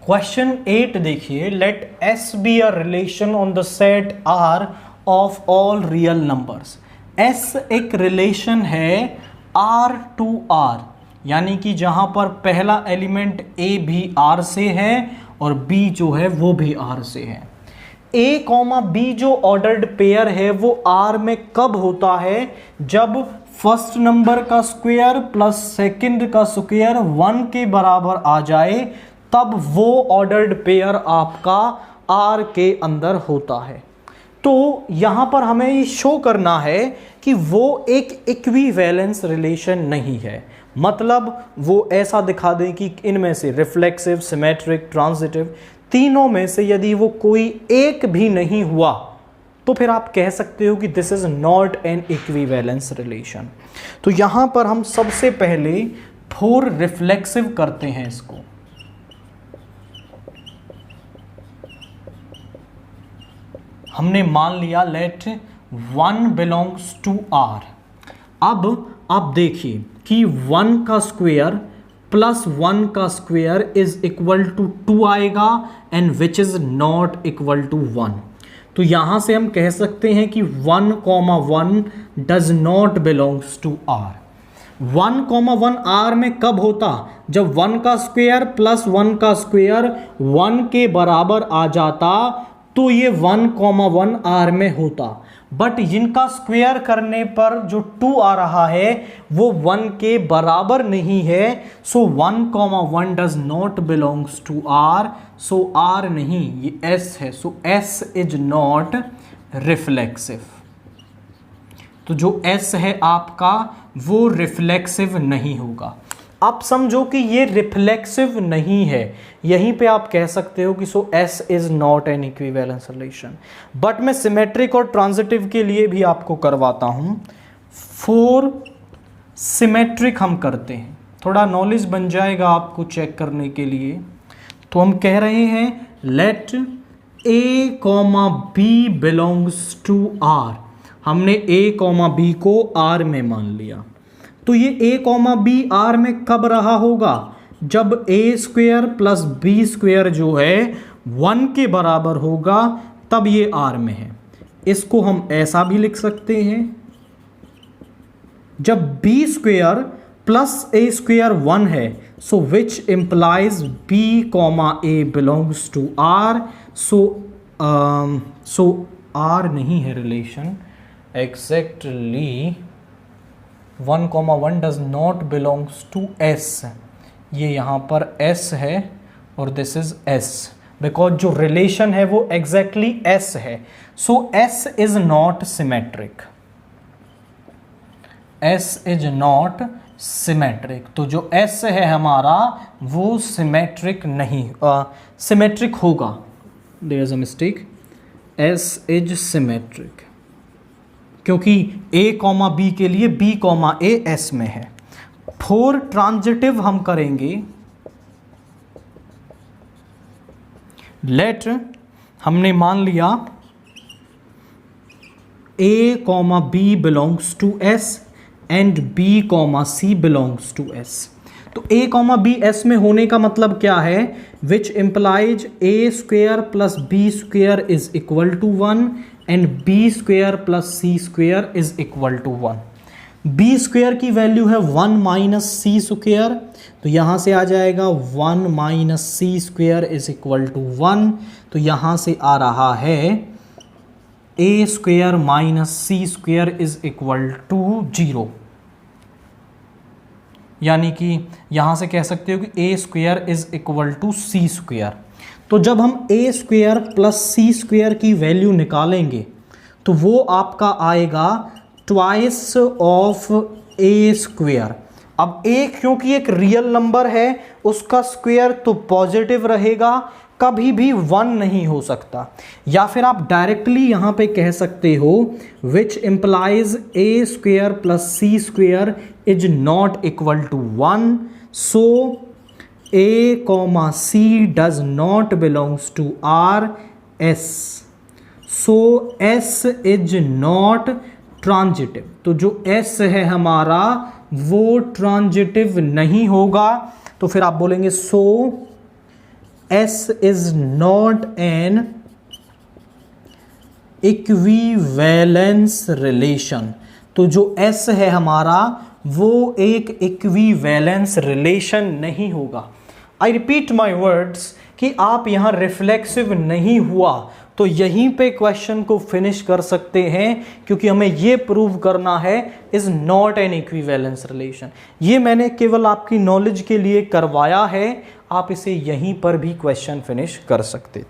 Question 8 देखिए, let S be a relation on the set R of all real numbers. S एक relation है R to R, यानी कि जहां पर पहला एलिमेंट A भी R से है और B जो है वो भी R से है। A कॉमा B जो ऑर्डर्ड पेयर है वो R में कब होता है? जब फर्स्ट नंबर का स्क्वायर प्लस सेकंड का स्क्वायर 1 के बराबर आ जाए, तब वो ऑर्डर्ड पेयर आपका R के अंदर होता है। तो यहां पर हमें ये शो करना है कि वो एक इक्विवेलेंस रिलेशन नहीं है, मतलब वो ऐसा दिखा दें कि इनमें से रिफ्लेक्सिव, सिमेट्रिक, ट्रांजिटिव तीनों में से यदि वो कोई एक भी नहीं हुआ तो फिर आप कह सकते हो कि this is not an equivalence relation. तो यहां पर हम सबसे पहले फॉर रिफ्लेक्सिव करते हैं इसको। हमने मान लिया लेट 1 बिलोंग्स टू R। अब आप देखिए कि 1 का स्क्वायर प्लस 1 का स्क्वायर इज इक्वल टू 2 आएगा and which is not equal to 1। तो यहां से हम कह सकते हैं कि 1,1 does not belongs to R। 1,1 R में कब होता? जब 1 का स्क्वायर प्लस 1 का स्क्वायर 1 के बराबर आ जाता, तो ये 1,1 R में होता। बट जिनका स्क्वायर करने पर जो 2 आ रहा है वो 1 के बराबर नहीं है, so 1,1 does not belongs to R। So R नहीं, ये S है, so S is not reflexive. तो जो S है आपका वो रिफ्लेक्सिव नहीं होगा। आप समझो कि ये रिफ्लेक्सिव नहीं है, यहीं पे आप कह सकते हो कि सो S is not an equivalence relation. But मैं सिमेट्रिक और ट्रांजिटिव के लिए भी आपको करवाता हूं। फॉर सिमेट्रिक हम करते हैं, थोड़ा नॉलेज बन जाएगा आपको चेक करने के लिए। तो हम कह रहे हैं let A comma B belongs to R। हमने A कॉमा B को R में मान लिया। तो ये A कॉमा B R में कब रहा होगा? जब A square plus B square जो है 1 के बराबर होगा, तब ये R में है। इसको हम ऐसा भी लिख सकते हैं, जब B square plus A square 1 है, so which implies B comma A belongs to R। So R नहीं है relation exactly. 1,1 does not belongs to S। ये यहाँ पर S है और दिस इज S, बिकॉज जो रिलेशन है वो एग्जैक्टली S है। So S is not symmetric. S is not symmetric. तो जो S है हमारा वो सिमेट्रिक नहीं, सिमेट्रिक होगा। There is a mistake, S is symmetric, क्योंकि A कॉमा B के लिए B कॉमा A S में है। फॉर ट्रांजिटिव हम करेंगे लेट, हमने मान लिया A comma B belongs to S and B comma C belongs to S। तो A कॉमा B S में होने का मतलब क्या है? Which implies A square plus B square is equal to 1 and B square plus C square is equal to 1। B square की value है 1 minus C square, तो यहां से आ जाएगा 1 minus C square is equal to 1। तो यहां से आ रहा है A square minus C square is equal to 0, यानी कि यहां से कह सकते हो कि A square is equal to C square. तो जब हम A square plus C square की वैल्यू निकालेंगे तो वो आपका आएगा ट्वाइस ऑफ A स्क्वायर। अब A क्योंकि एक रियल नंबर है, उसका स्क्वायर तो पॉजिटिव रहेगा, कभी भी 1 नहीं हो सकता। या फिर आप डायरेक्टली यहां पे कह सकते हो which implies A square plus C square is not equal to 1। So A comma C does not belongs to R S। So S is not transitive. तो जो S है हमारा वो ट्रांजिटिव नहीं होगा। तो फिर आप बोलेंगे सो S is not an equivalence relation. तो जो S है हमारा वो एक इक्विवेलेंस रिलेशन नहीं होगा। आई रिपीट माई वर्ड्स कि आप यहाँ रिफ्लेक्सिव नहीं हुआ तो यहीं पे क्वेश्चन को फिनिश कर सकते हैं, क्योंकि हमें ये प्रूव करना है is not an equivalence relation. ये मैंने केवल आपकी नॉलेज के लिए करवाया है, आप इसे यहीं पर भी क्वेश्चन फिनिश कर सकते थे।